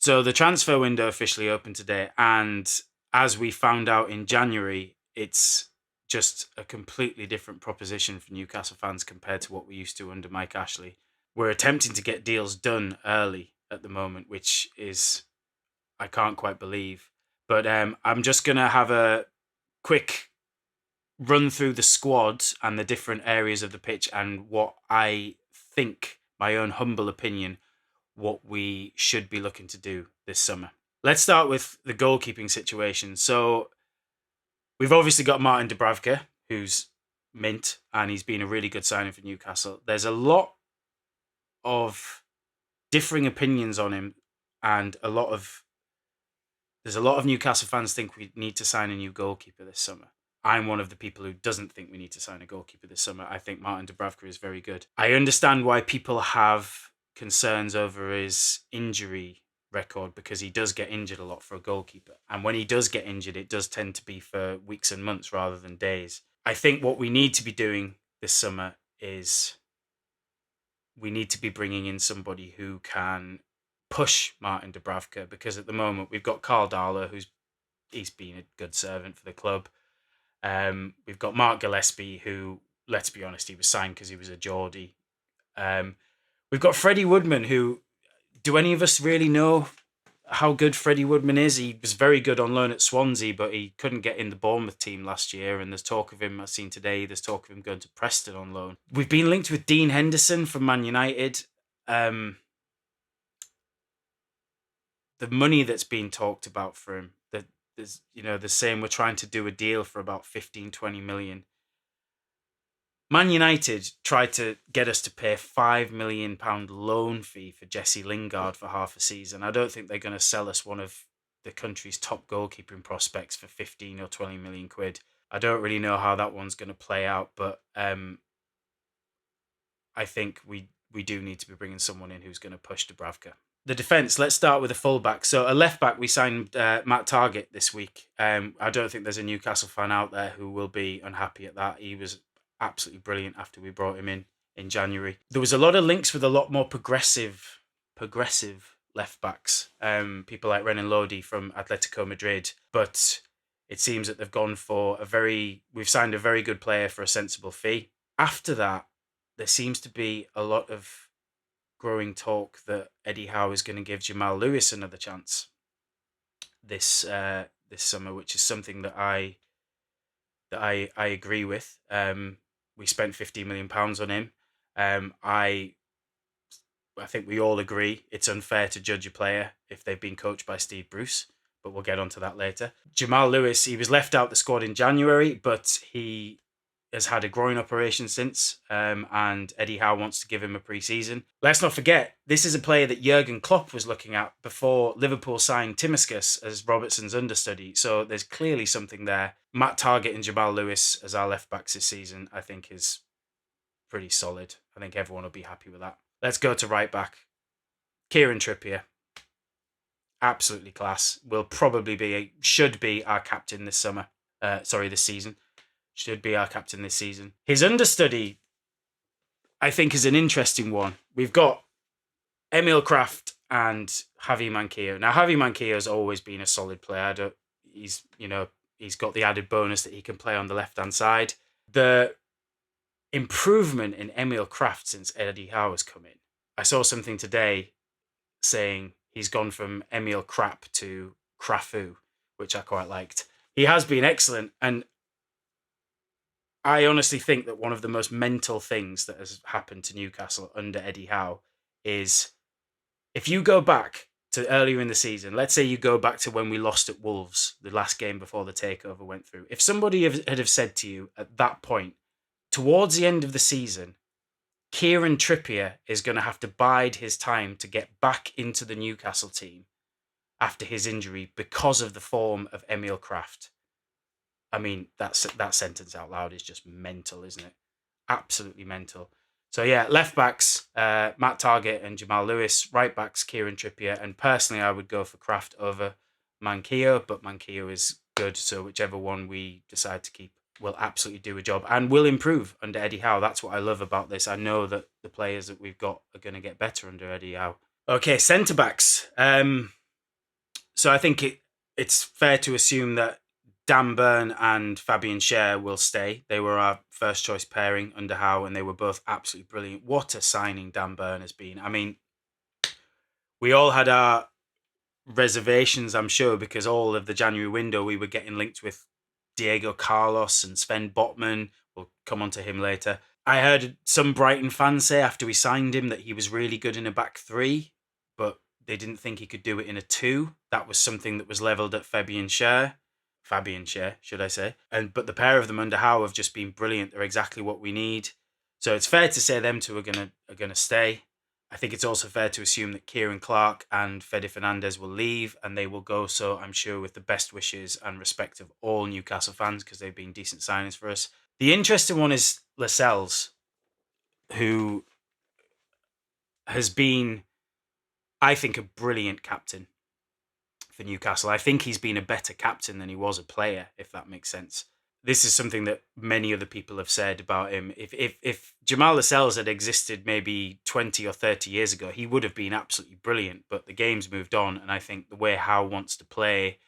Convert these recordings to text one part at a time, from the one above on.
So the transfer window officially opened today, and as we found out in January, it's just a completely different proposition for Newcastle fans compared to what we used to under Mike Ashley. We're attempting to get deals done early at the moment, which is I can't quite believe. But I'm just gonna have a quick run through the squad and the different areas of the pitch and what I think, my own humble opinion, what we should be looking to do this summer. Let's start with the goalkeeping situation. So we've obviously got Martin Dubravka, who's mint, and he's been a really good signing for Newcastle. There's a lot of differing opinions on him, and there's a lot of Newcastle fans think we need to sign a new goalkeeper this summer. I'm one of the people who doesn't think we need to sign a goalkeeper this summer. I think Martin Dubravka is very good. I understand why people have concerns over his injury record because he does get injured a lot for a goalkeeper. And when he does get injured, it does tend to be for weeks and months rather than days. I think what we need to be doing this summer is we need to be bringing in somebody who can push Martin Dubravka, because at the moment we've got Carl Darlow, he's been a good servant for the club. We've got Mark Gillespie, who, let's be honest, he was signed because he was a Geordie. We've got Freddie Woodman, who, do any of us really know how good Freddie Woodman is? He was very good on loan at Swansea, but he couldn't get in the Bournemouth team last year. And there's talk of him, I've seen today, there's talk of him going to Preston on loan. We've been linked with Dean Henderson from Man United. The money that's been talked about for him, that there's, they're saying we're trying to do a deal for about 15-20 million. Man United tried to get us to pay a £5 million loan fee for Jesse Lingard for half a season. I don't think they're going to sell us one of the country's top goalkeeping prospects for 15 or 20 million quid. I don't really know how that one's going to play out, but I think we do need to be bringing someone in who's going to push Dubravka. The defence, let's start with a fullback. So a left-back, we signed Matt Targett this week. I don't think there's a Newcastle fan out there who will be unhappy at that. He was absolutely brilliant after we brought him in January. There was a lot of links with a lot more progressive left-backs. People like Renan Lodi from Atletico Madrid. But it seems that they've gone for we've signed a very good player for a sensible fee. After that, there seems to be a lot of growing talk that Eddie Howe is going to give Jamal Lewis another chance this summer, which is something that I agree with. We spent £15 million on him. I think we all agree it's unfair to judge a player if they've been coached by Steve Bruce, but we'll get onto that later. Jamal Lewis, he was left out the squad in January, but he has had a groin operation since, and Eddie Howe wants to give him a pre-season. Let's not forget, this is a player that Jurgen Klopp was looking at before Liverpool signed Timiskas as Robertson's understudy, so there's clearly something there. Matt Targett and Jamal Lewis as our left-backs this season, I think is pretty solid. I think everyone will be happy with that. Let's go to right-back. Kieran Trippier. Absolutely class. Should be our captain this summer. This season. Should be our captain this season. His understudy, I think, is an interesting one. We've got Emil Kraft and Javi Manquillo. Now, Javi Manquillo has always been a solid player. He's got the added bonus that he can play on the left-hand side. The improvement in Emil Kraft since Eddie Howe has come in. I saw something today saying he's gone from Emil Crap to Crafu, which I quite liked. He has been excellent, and I honestly think that one of the most mental things that has happened to Newcastle under Eddie Howe is, if you go back to earlier in the season, let's say you go back to when we lost at Wolves, the last game before the takeover went through. If somebody had have said to you at that point, towards the end of the season, Kieran Trippier is going to have to bide his time to get back into the Newcastle team after his injury because of the form of Emil Kraft. I mean, that sentence out loud is just mental, isn't it? Absolutely mental. So yeah, left backs, Matt Targett and Jamal Lewis. Right backs, Kieran Trippier. And personally, I would go for Kraft over Manquillo, but Manquillo is good. So whichever one we decide to keep will absolutely do a job and will improve under Eddie Howe. That's what I love about this. I know that the players that we've got are going to get better under Eddie Howe. Okay, centre backs. So I think it's fair to assume that Dan Burn and Fabian Schär will stay. They were our first choice pairing under Howe, and they were both absolutely brilliant. What a signing Dan Burn has been. I mean, we all had our reservations, I'm sure, because all of the January window we were getting linked with Diego Carlos and Sven Botman. We'll come on to him later. I heard some Brighton fans say after we signed him that he was really good in a back three, but they didn't think he could do it in a two. That was something that was levelled at Fabian Schär, should I say. But the pair of them under Howe have just been brilliant. They're exactly what we need. So it's fair to say them two are gonna stay. I think it's also fair to assume that Kieran Clark and Fede Fernandez will leave, and they will go so, I'm sure, with the best wishes and respect of all Newcastle fans, because they've been decent signings for us. The interesting one is Lascelles, who has been, I think, a brilliant captain for Newcastle. I think he's been a better captain than he was a player, if that makes sense. This is something that many other people have said about him. If Jamal Lascelles had existed maybe 20 or 30 years ago, he would have been absolutely brilliant. But the game's moved on, and I think the way Howe wants to play,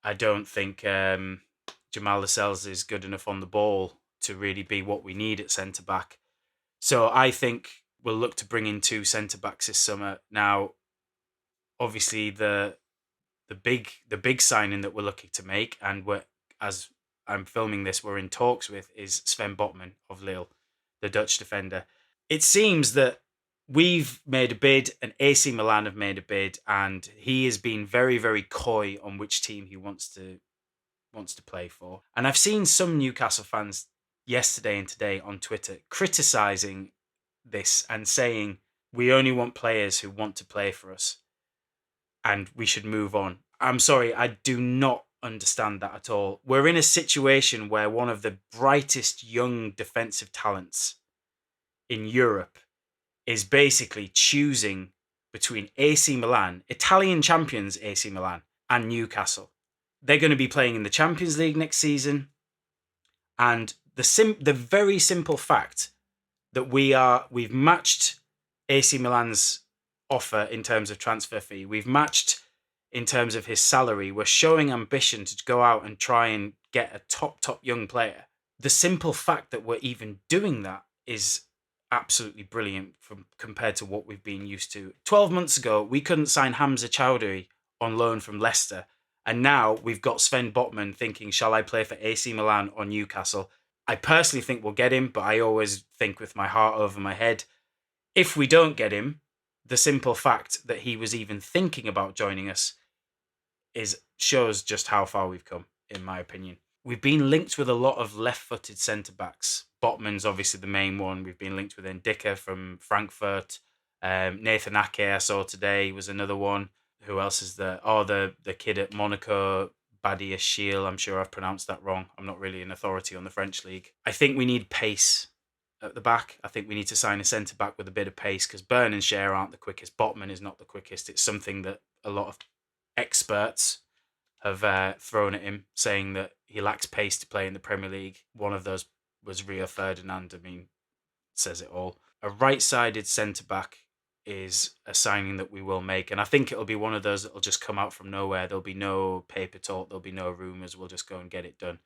I don't think Jamal Lascelles is good enough on the ball to really be what we need at centre back. So I think we'll look to bring in two centre backs this summer. Now, obviously, the big signing that we're looking to make, and as I'm filming this, we're in talks with, is Sven Botman of Lille, the Dutch defender. It seems that we've made a bid, and AC Milan have made a bid, and he has been very, very coy on which team he wants to play for. And I've seen some Newcastle fans yesterday and today on Twitter criticising this and saying we only want players who want to play for us and we should move on. I'm sorry, I do not understand that at all. We're in a situation where one of the brightest young defensive talents in Europe is basically choosing between AC Milan, Italian champions AC Milan, and Newcastle. They're going to be playing in the Champions League next season. And the very simple fact that we've matched AC Milan's offer in terms of transfer fee, we've matched in terms of his salary, we're showing ambition to go out and try and get a top young player. The simple fact that we're even doing that is absolutely brilliant compared to what we've been used to. 12 months ago, we couldn't sign Hamza Chowdhury on loan from Leicester. And now we've got Sven Botman thinking, shall I play for AC Milan or Newcastle? I personally think we'll get him, but I always think with my heart over my head. If we don't get him, the simple fact that he was even thinking about joining us shows just how far we've come, in my opinion. We've been linked with a lot of left-footed centre-backs. Botman's obviously the main one. We've been linked with Ndicka from Frankfurt. Nathan Ake, I saw today, was another one. Who else is there? Oh, the kid at Monaco, Badia Shiel. I'm sure I've pronounced that wrong. I'm not really an authority on the French league. I think we need pace at the back. I think we need to sign a centre-back with a bit of pace, because Burn and Schär aren't the quickest. Botman is not the quickest. It's something that a lot of experts have thrown at him, saying that he lacks pace to play in the Premier League. One of those was Rio Ferdinand. I mean, says it all. A right-sided centre-back is a signing that we will make, and I think it'll be one of those that will just come out from nowhere. There'll be no paper talk, there'll be no rumours, we'll just go and get it done.